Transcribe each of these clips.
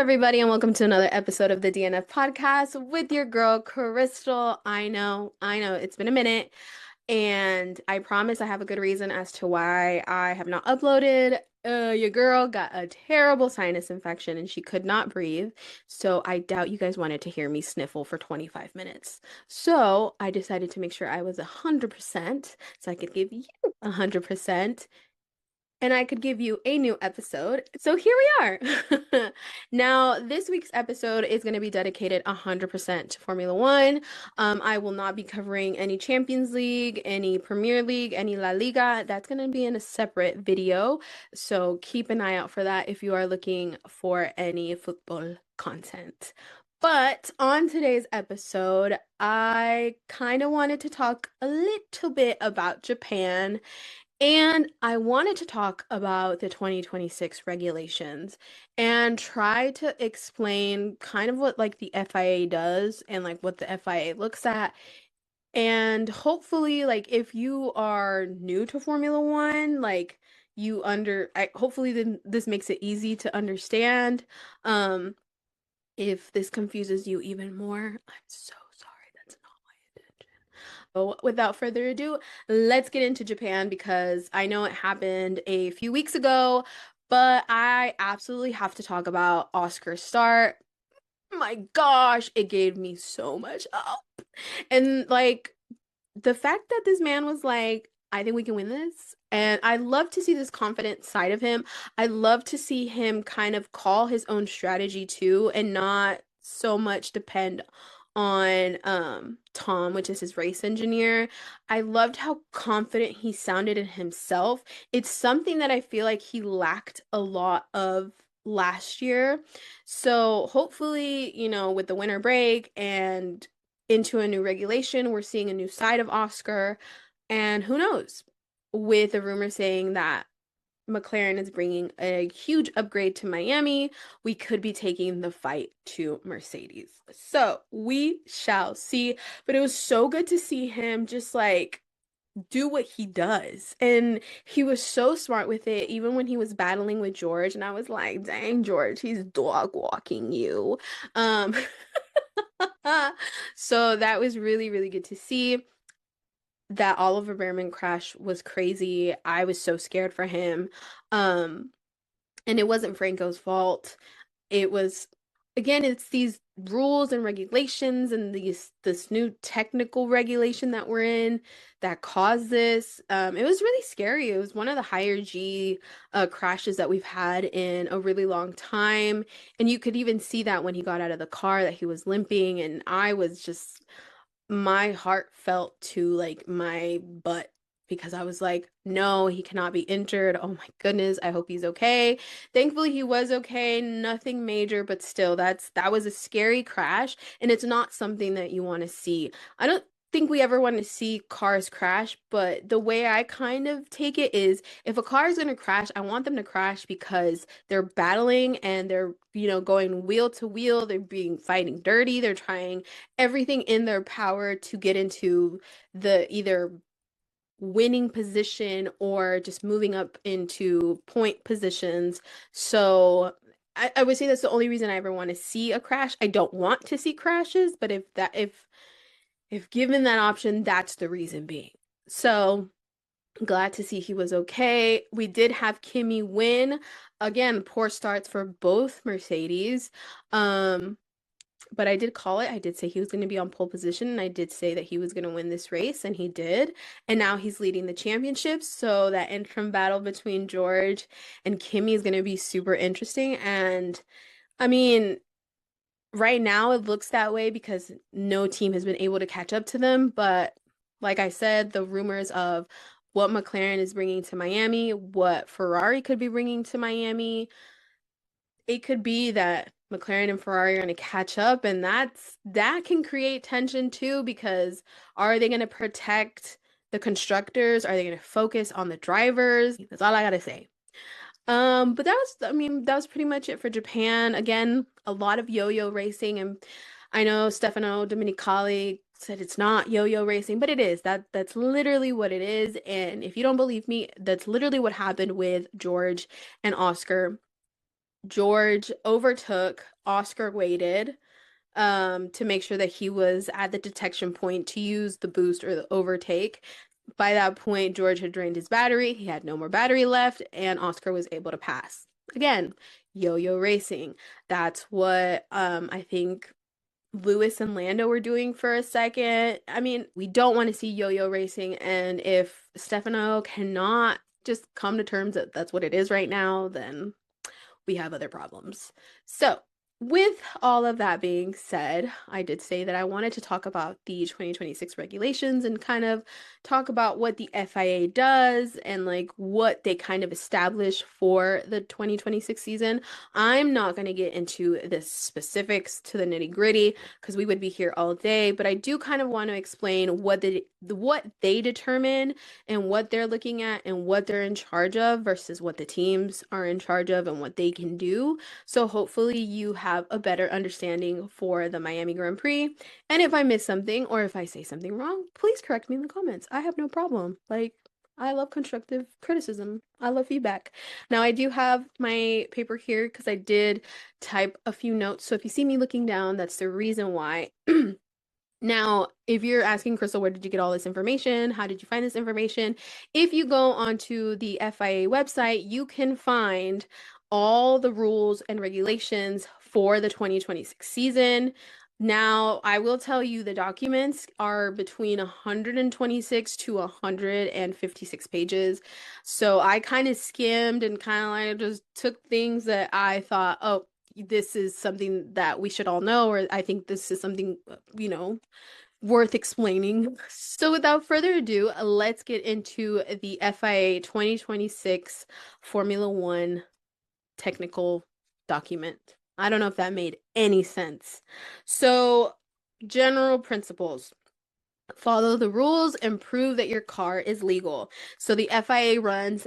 everybody, and welcome to another episode of the DNF podcast with your girl, Crystal. I know, it's been a minute, and I promise I have a good reason as to why I have not uploaded. Your girl got a terrible sinus infection and she could not breathe, so I doubt you guys wanted to hear me sniffle for 25 minutes. So I decided to make sure I was 100% so I could give you 100% and I could give you a new episode. So here we are. Now, this week's episode is going to be dedicated 100% to Formula One. I will not be covering any Champions League, any Premier League, any La Liga. That's going to be in a separate video. So keep an eye out for that if you are looking for any football content. But on today's episode, I kind of wanted to talk a little bit about Japan, and I wanted to talk about the 2026 regulations and try to explain kind of what like the FIA does and like what the FIA looks at. And hopefully, like if you are new to Formula One, like hopefully then this makes it easy to understand. Um, if this confuses you even more, I'm so sorry. That's not my intention. So, without further ado, let's get into Japan because I know it happened a few weeks ago, but I absolutely have to talk about Oscar's start. My gosh, it gave me so much up. And like the fact that this man was like, I think we can win this. And I love to see this confident side of him. I love to see him kind of call his own strategy too and not so much depend on Tom, which is his race engineer. I loved how confident he sounded in himself. It's something that I feel like he lacked a lot of last year. So hopefully, with the winter break and into a new regulation, we're seeing a new side of Oscar. And who knows? With a rumor saying that McLaren is bringing a huge upgrade to Miami, we could be taking the fight to Mercedes. So we shall see. But it was so good to see him just like do what he does. And he was so smart with it, even when he was battling with George. And I was like, dang, George, he's dog walking you. Um, so that was really, really good to see. That Oliver Behrman crash was crazy. I was so scared for him. Um, and it wasn't Franco's fault. It was, again, it's these rules and regulations and this new technical regulation that we're in that caused this. It was really scary. It was one of the higher G crashes that we've had in a really long time. And you could even see that when he got out of the car that he was limping. And I was just, my heart felt to like my butt because I was like, no, he cannot be injured. Oh my goodness, I hope he's okay. Thankfully, he was okay, nothing major, but still, that was a scary crash, and it's not something that you want to see. I don't think we ever want to see cars crash, but the way I kind of take it is if a car is going to crash, I want them to crash because they're battling and they're, going wheel to wheel, they're being fighting dirty, they're trying everything in their power to get into the either winning position or just moving up into point positions. So I would say that's the only reason I ever want to see a crash. I don't want to see crashes, but if given that option, that's the reason being. So glad to see he was okay. We did have Kimi win. Again, poor starts for both Mercedes. Um, but I did call it. I did say he was going to be on pole position, and I did say that he was going to win this race, and he did. And now he's leading the championship. So that interim battle between George and Kimi is going to be super interesting. And I mean, right now it looks that way because no team has been able to catch up to them. But like I said, the rumors of what McLaren is bringing to Miami, what Ferrari could be bringing to Miami, it could be that McLaren and Ferrari are going to catch up, and that can create tension too because are they going to protect the constructors? Are they going to focus on the drivers? That's all I gotta say. But that was pretty much it for Japan. Again, a lot of yo-yo racing, and I know Stefano Domenicali said it's not yo-yo racing, but it is. That's literally what it is. And if you don't believe me, that's literally what happened with George and Oscar. George overtook, Oscar waited to make sure that he was at the detection point to use the boost or the overtake. By that point, George had drained his battery, he had no more battery left, and Oscar was able to pass. Again, yo-yo racing. That's what I think Lewis and Lando were doing for a second. I mean, we don't want to see yo-yo racing, and if Stefano cannot just come to terms that that's what it is right now, then we have other problems. So, with all of that being said, I did say that I wanted to talk about the 2026 regulations and kind of talk about what the FIA does and like what they kind of establish for the 2026 season. I'm not going to get into the specifics to the nitty-gritty because we would be here all day, but I do kind of want to explain what they determine and what they're looking at and what they're in charge of versus what the teams are in charge of and what they can do. So hopefully you have a better understanding for the Miami Grand Prix. And if I miss something or if I say something wrong, please correct me in the comments. I have no problem. Like, I love constructive criticism. I love feedback. Now, I do have my paper here because I did type a few notes. So if you see me looking down, that's the reason why. Now, if you're asking Crystal, where did you get all this information? How did you find this information? If you go onto the FIA website, you can find all the rules and regulations for the 2026 season. Now, I will tell you the documents are between 126 to 156 pages. So I kind of skimmed and kind of like just took things that I thought, oh, this is something that we should all know, or I think this is something, worth explaining. So without further ado, let's get into the FIA 2026 Formula One technical document. I don't know if that made any sense. So, general principles. Follow the rules and prove that your car is legal. So the FIA runs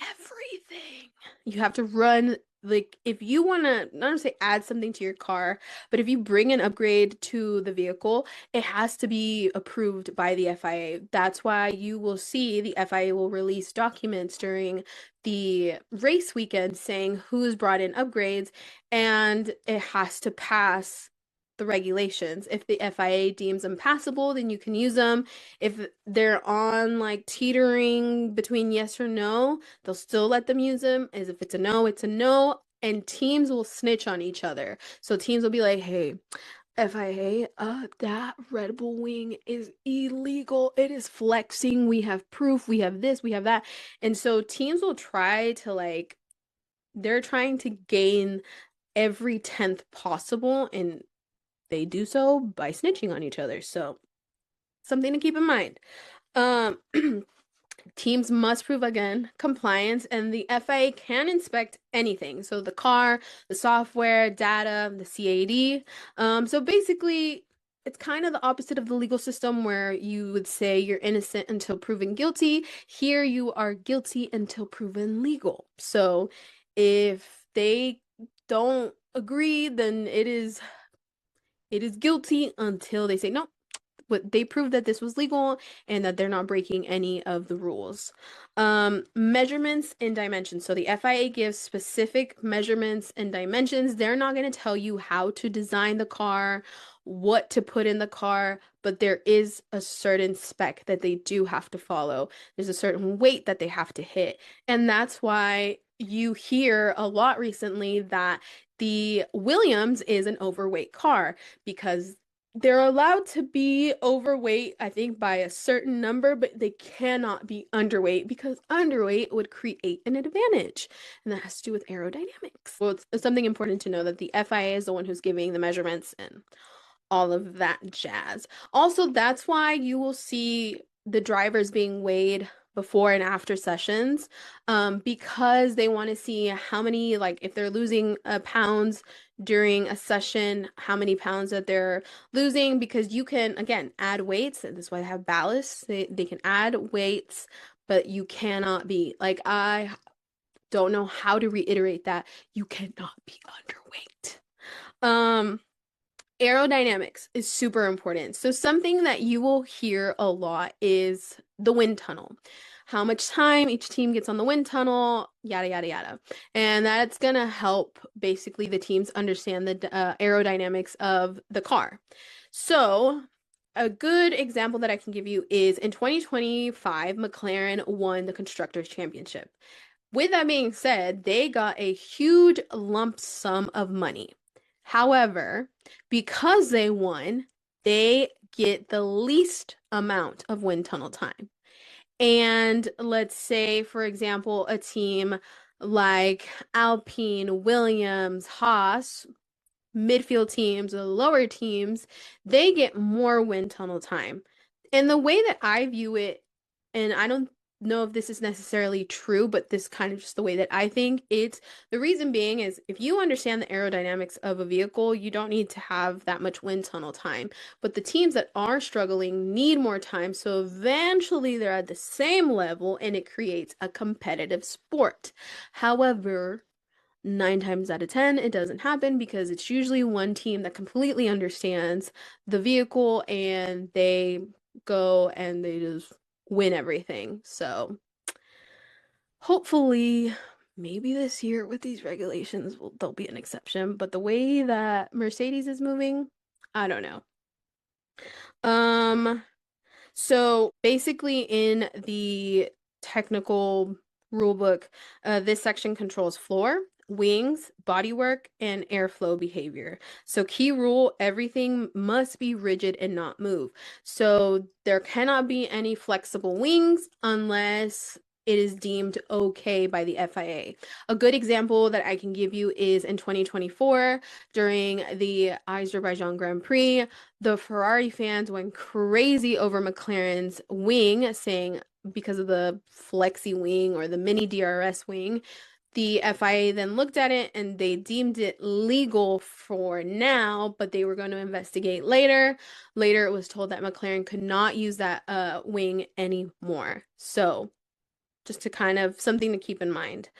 everything. You have to run, like, if you want to, not to say add something to your car, but if you bring an upgrade to the vehicle, it has to be approved by the FIA. That's why you will see the FIA will release documents during the race weekend saying who's brought in upgrades, and it has to pass the regulations. If the FIA deems them passable, then you can use them. If they're on like teetering between yes or no, they'll still let them use them. As if it's a no, it's a no. And teams will snitch on each other. So teams will be like, hey, FIA, that Red Bull wing is illegal. It is flexing. We have proof. We have this, we have that. And so teams will try to like, they're trying to gain every 10th possible, and they do so by snitching on each other. So something to keep in mind. Um, teams must prove again compliance, and the FIA can inspect anything. So the car, the software, data, the CAD. So basically, it's kind of the opposite of the legal system where you would say you're innocent until proven guilty. Here you are guilty until proven legal. So if they don't agree, then it is guilty until they say no. But they prove that this was legal and that they're not breaking any of the rules. Measurements and dimensions. So the FIA gives specific measurements and dimensions. They're not going to tell you how to design the car, what to put in the car, but there is a certain spec that they do have to follow. There's a certain weight that they have to hit. And that's why you hear a lot recently that the Williams is an overweight car because they're allowed to be overweight, I think, by a certain number, but they cannot be underweight because underweight would create an advantage. And that has to do with aerodynamics. Well, it's something important to know that the FIA is the one who's giving the measurements and all of that jazz. Also, that's why you will see the drivers being weighed before and after sessions, because they want to see how many, like if they're losing pounds during a session, how many pounds that they're losing, because you can, again, add weights. And that's why they have ballast. They can add weights, but you cannot be, like, I don't know how to reiterate that. You cannot be underweight. Aerodynamics is super important. So something that you will hear a lot is the wind tunnel. how much time each team gets on the wind tunnel, yada, yada, yada. And that's going to help basically the teams understand the aerodynamics of the car. So, a good example that I can give you is in 2025, McLaren won the Constructors' Championship. With that being said, they got a huge lump sum of money. However, because they won, they get the least amount of wind tunnel time. And let's say, for example, a team like Alpine, Williams, Haas, midfield teams or lower teams, they get more wind tunnel time. And the way that I view it, and I don't know if this is necessarily true, but this kind of just the way that I think it's the reason being is if you understand the aerodynamics of a vehicle, you don't need to have that much wind tunnel time. But the teams that are struggling need more time, so eventually they're at the same level and it creates a competitive sport. However, 9 times out of 10, it doesn't happen because it's usually one team that completely understands the vehicle and they go and they just win everything. So hopefully, maybe this year with these regulations, there'll be an exception. But the way that Mercedes is moving, I don't know. Um, so basically in the technical rule book, this section controls floor, wings, bodywork, and airflow behavior. So key rule, everything must be rigid and not move. So there cannot be any flexible wings unless it is deemed okay by the FIA. A good example that I can give you is in 2024 during the Azerbaijan Grand Prix, the Ferrari fans went crazy over McLaren's wing, saying because of the flexi wing or the mini DRS wing. The FIA then looked at it and they deemed it legal for now, but they were going to investigate later. Later, it was told that McLaren could not use that wing anymore. So, just to kind of something to keep in mind.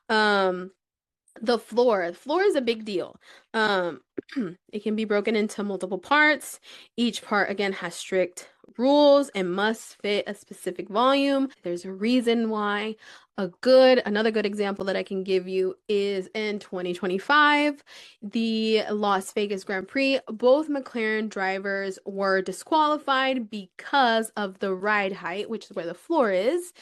Um, the floor is a big deal. Um, it can be broken into multiple parts. Each part, again, has strict rules and must fit a specific volume. There's a reason why. Another good example that I can give you is in 2025, the Las Vegas Grand Prix. Both McLaren drivers were disqualified because of the ride height, which is where the floor is.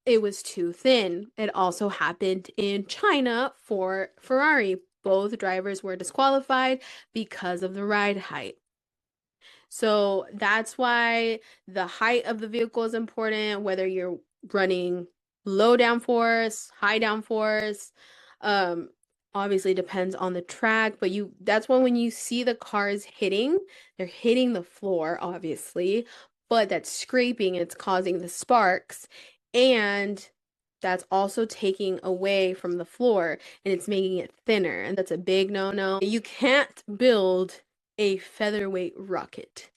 It was too thin. It also happened in China for Ferrari. Both drivers were disqualified because of the ride height. So that's why the height of the vehicle is important, whether you're running low downforce, high downforce. Um, Obviously depends on the track, but that's when you see the cars hitting, they're hitting the floor, obviously, but that's scraping and it's causing the sparks. And that's also taking away from the floor and it's making it thinner. And that's a big no-no. You can't build a featherweight rocket.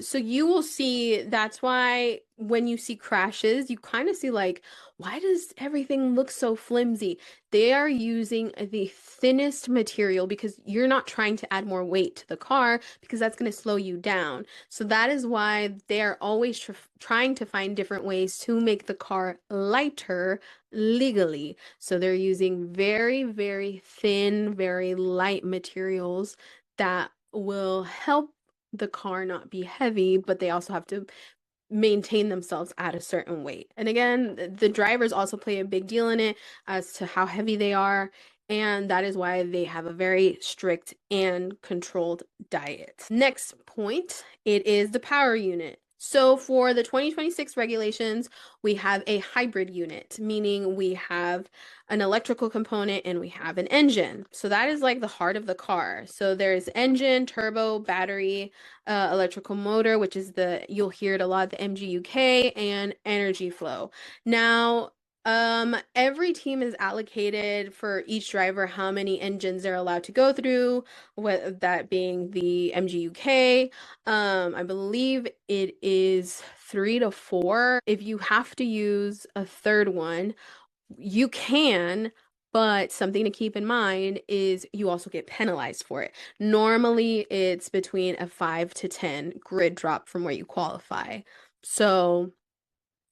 So you will see that's why when you see crashes, you kind of see like, why does everything look so flimsy? They are using the thinnest material because you're not trying to add more weight to the car because that's going to slow you down. So that is why they are always trying to find different ways to make the car lighter legally. So they're using very, very thin, very light materials that will help the car not be heavy, but they also have to maintain themselves at a certain weight. And again, the drivers also play a big deal in it as to how heavy they are. And that is why they have a very strict and controlled diet. Next point, it is the power unit. So for the 2026 regulations, we have a hybrid unit, meaning we have an electrical component and we have an engine. So that is like the heart of the car. So there's engine, turbo, battery, electrical motor, which is you'll hear it a lot, the MGUK, and energy flow. Now, every team is allocated for each driver how many engines they're allowed to go through, with that being the MGUK. I believe it is 3 to 4. If you have to use a third one, you can, but something to keep in mind is you also get penalized for it. Normally, it's between a 5 to 10 grid drop from where you qualify. So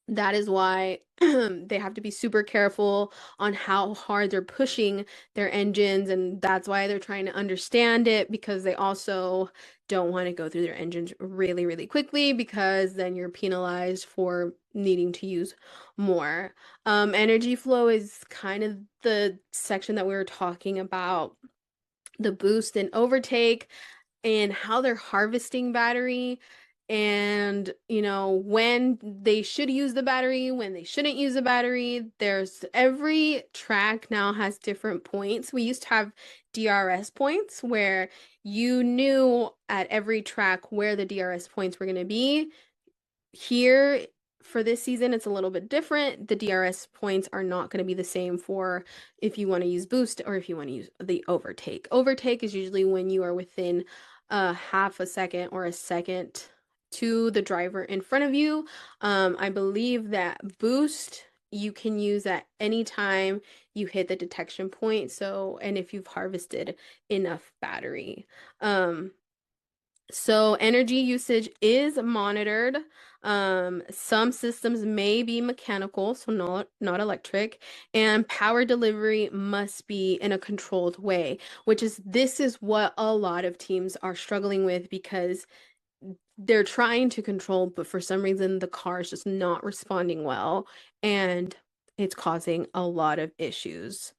That is why they have to be super careful on how hard they're pushing their engines, and that's why they're trying to understand it because they also don't want to go through their engines really, really quickly because then you're penalized for needing to use more. Energy flow is kind of the section that we were talking about, the boost and overtake and how they're harvesting battery and when they should use the battery, when they shouldn't use the battery. There's every track now has different points. We used to have DRS points where you knew at every track where the DRS points were going to be. Here for this season, it's a little bit different. The DRS points are not going to be the same for if you want to use boost or if you want to use the overtake. Overtake is usually when you are within a half a second or a second to the driver in front of you. I believe that boost you can use at any time you hit the detection point. So, and if you've harvested enough battery. So energy usage is monitored. Some systems may be mechanical, so not electric, and power delivery must be in a controlled way, which is this is what a lot of teams are struggling with because they're trying to control, but for some reason the car is just not responding well, and it's causing a lot of issues.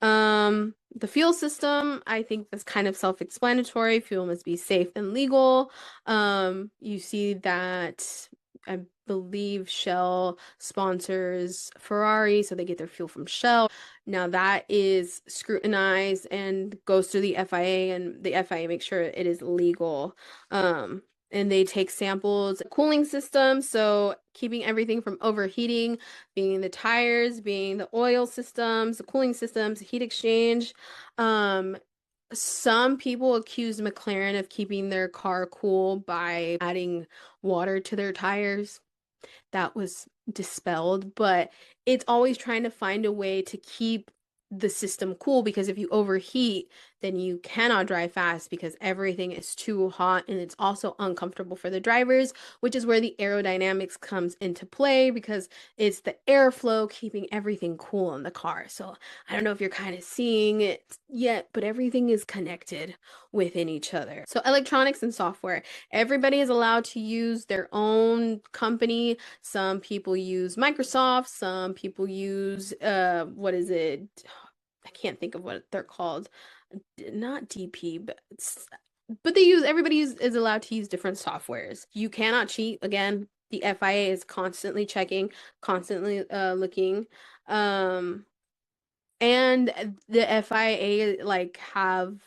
The fuel system, I think that's kind of self-explanatory. Fuel must be safe and legal. You see that I believe Shell sponsors Ferrari, so they get their fuel from Shell. Now that is scrutinized and goes through the FIA, and the FIA makes sure it is legal. And they take samples, cooling system, so keeping everything from overheating, being the tires, being the oil systems, the cooling systems, heat exchange. Um, some people accuse McLaren of keeping their car cool by adding water to their tires. That was dispelled, but it's always trying to find a way to keep the system cool because if you overheat, then you cannot drive fast because everything is too hot and it's also uncomfortable for the drivers, which is where the aerodynamics comes into play because it's the airflow keeping everything cool in the car. So I don't know if you're kind of seeing it yet, but everything is connected within each other. So electronics and software, everybody is allowed to use their own company. Some people use Microsoft, some people use what is it? I can't think of what they're called. Not DP, but everybody is allowed to use different softwares. You cannot cheat. Again, the FIA is constantly checking, constantly looking. Um and the FIA like have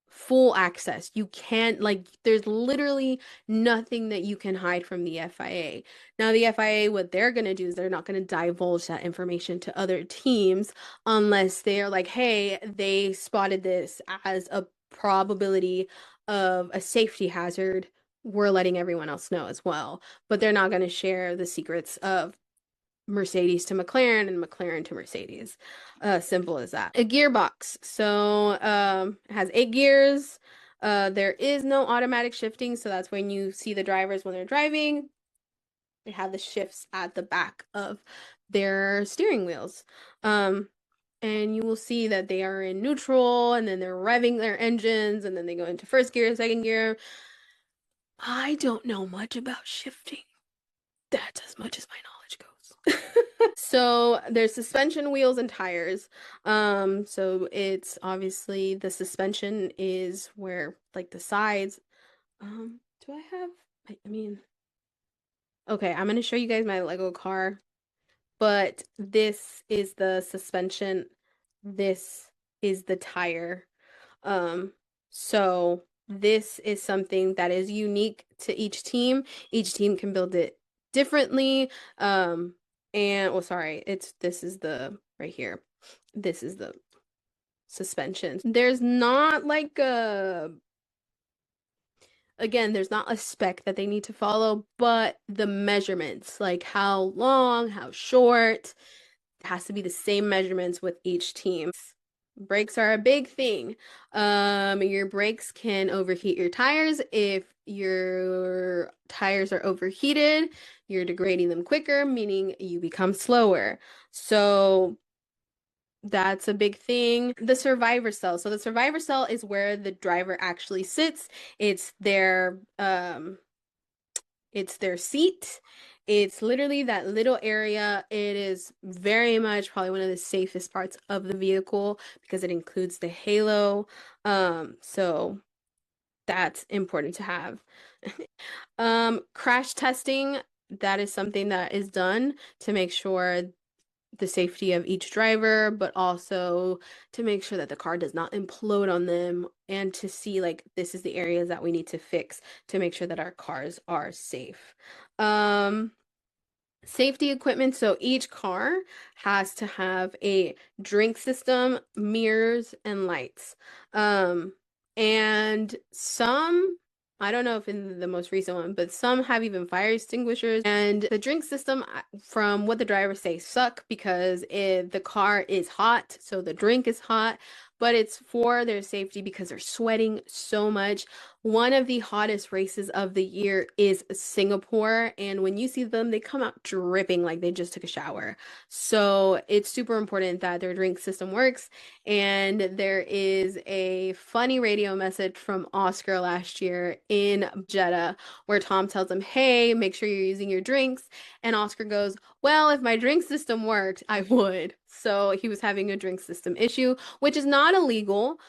full access. You can't like there's literally nothing that you can hide from the FIA. Now the FIA, what they're gonna do is they're not gonna divulge that information to other teams unless they're like, hey, they spotted this as a probability of a safety hazard. We're letting everyone else know as well. But they're not gonna share the secrets of Mercedes to McLaren and McLaren to Mercedes. Simple as that. A gearbox. So it has 8 gears. There is no automatic shifting, so that's when you see the drivers when they're driving. They have the shifts at the back of their steering wheels. And you will see that they are in neutral and then they're revving their engines and then they go into first gear, second gear. I don't know much about shifting. That's as much as my knowledge goes. So there's suspension, wheels, and tires. So it's obviously the suspension is where like the sides. Do I have? I mean, okay, I'm gonna show you guys my Lego car, but this is the suspension. This is the tire. So this is something that is unique to each team. Each team can build it differently. And oh, sorry, this is the right here. This is the suspension. There's not like a again, there's not a spec that they need to follow, but the measurements, like how long, how short, it has to be the same measurements with each team. Brakes are a big thing. Your brakes can overheat your tires if your tires are overheated, you're degrading them quicker, meaning you become slower. So that's a big thing. The survivor cell. So the survivor cell is where the driver actually sits. It's their seat. It's literally that little area. It is very much probably one of the safest parts of the vehicle because it includes the halo. So that's important to have. Crash testing, that is something that is done to make sure the safety of each driver, but also to make sure that the car does not implode on them and to see like this is the areas that we need to fix to make sure that our cars are safe. Um, Safety equipment. So each car has to have a drink system, mirrors, and lights. Um, and some, I don't know if in the most recent one, but some have even fire extinguishers. And the drink system, from what the drivers say, suck because the car is hot, so the drink is hot, but it's for their safety because they're sweating so much. One of the hottest races of the year is Singapore, and when you see them, they come out dripping like they just took a shower. So it's super important that their drink system works. And there is a funny radio message from Oscar last year in Jeddah where Tom tells him, "Hey, make sure you're using your drinks." And Oscar goes, "Well, if my drink system worked, I would." So he was having a drink system issue, which is not illegal.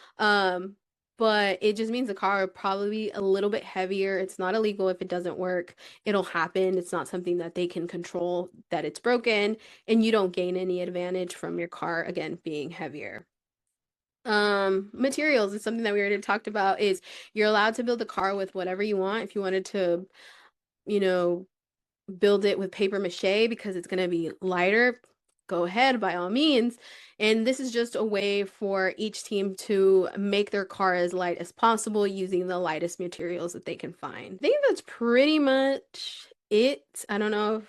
But it just means the car will probably be a little bit heavier. It's not illegal if it doesn't work. It'll happen. It's not something that they can control that it's broken, and you don't gain any advantage from your car again being heavier. Materials is something that we already talked about is you're allowed to build a car with whatever you want. If you wanted to, you know, build it with paper mache because it's going to be lighter, go ahead by all means. And this is just a way for each team to make their car as light as possible using the lightest materials that they can find. I think that's pretty much it. I don't know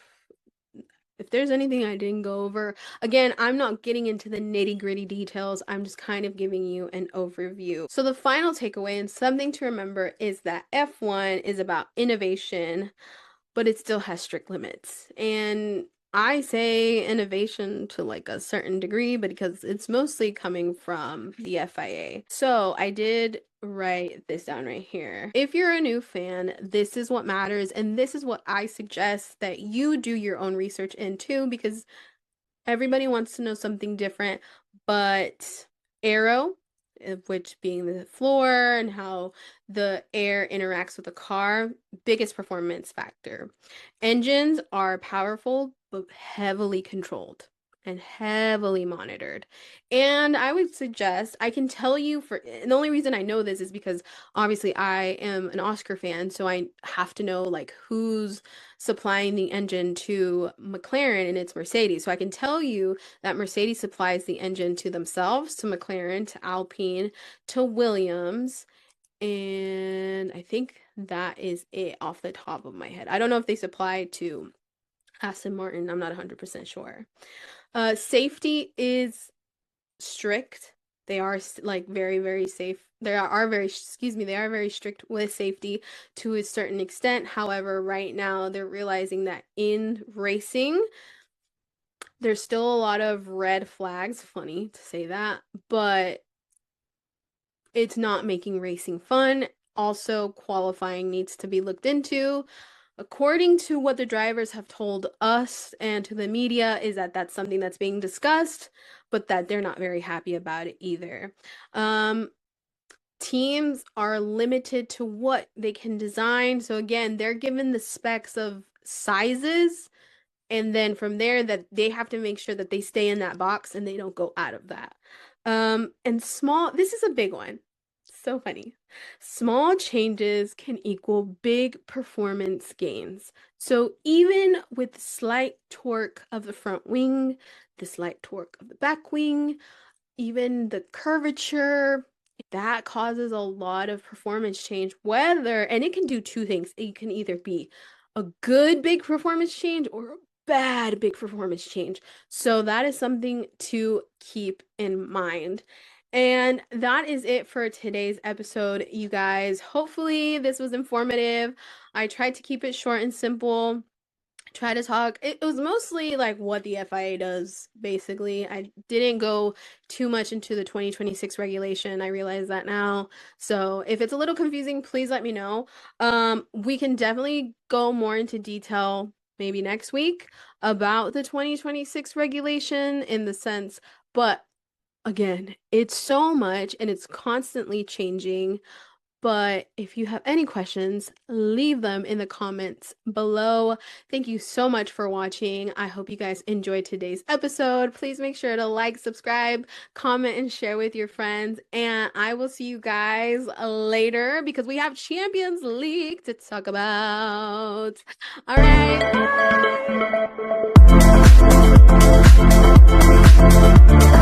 if there's anything I didn't go over. Again, I'm not getting into the nitty-gritty details. I'm just kind of giving you an overview. So the final takeaway and something to remember is that F1 is about innovation, but it still has strict limits. And I say innovation to like a certain degree, but because it's mostly coming from the FIA. So I did write this down right here. If you're a new fan, this is what matters, and this is what I suggest that you do your own research into because everybody wants to know something different, but aero, which being the floor and how the air interacts with the car, biggest performance factor. Engines are powerful but heavily controlled and heavily monitored. And I would suggest, I can tell you and the only reason I know this is because obviously I am an Oscar fan, so I have to know like who's supplying the engine to McLaren and it's Mercedes. So I can tell you that Mercedes supplies the engine to themselves, to McLaren, to Alpine, to Williams, and I think that is it off the top of my head. I don't know if they supply to Aston Martin. I'm not 100% sure. Safety is strict. They are like very, very safe. They are very strict with safety to a certain extent. However, right now they're realizing that in racing, there's still a lot of red flags. Funny to say that, but it's not making racing fun. Also, qualifying needs to be looked into. According to what the drivers have told us and to the media, is that that's something that's being discussed, but that they're not very happy about it either. Teams are limited to what they can design. So again, they're given the specs of sizes, and then from there that they have to make sure that they stay in that box and they don't go out of that. And this is a big one. So funny. Small changes can equal big performance gains. So even with the slight torque of the front wing, the slight torque of the back wing, even the curvature, that causes a lot of performance change. And it can do two things. It can either be a good big performance change or a bad big performance change. So that is something to keep in mind. And that is it for today's episode, you guys. Hopefully, this was informative. I tried to keep it short and simple. Try to talk. It was mostly like what the FIA does, basically. I didn't go too much into the 2026 regulation. I realize that now. So if it's a little confusing, please let me know. We can definitely go more into detail maybe next week about the 2026 regulation in the sense, but again, it's so much and it's constantly changing. But if you have any questions, leave them in the comments below. Thank you so much for watching. I hope you guys enjoyed today's episode. Please make sure to like, subscribe, comment, and share with your friends. And I will see you guys later because we have Champions League to talk about. All right. Bye.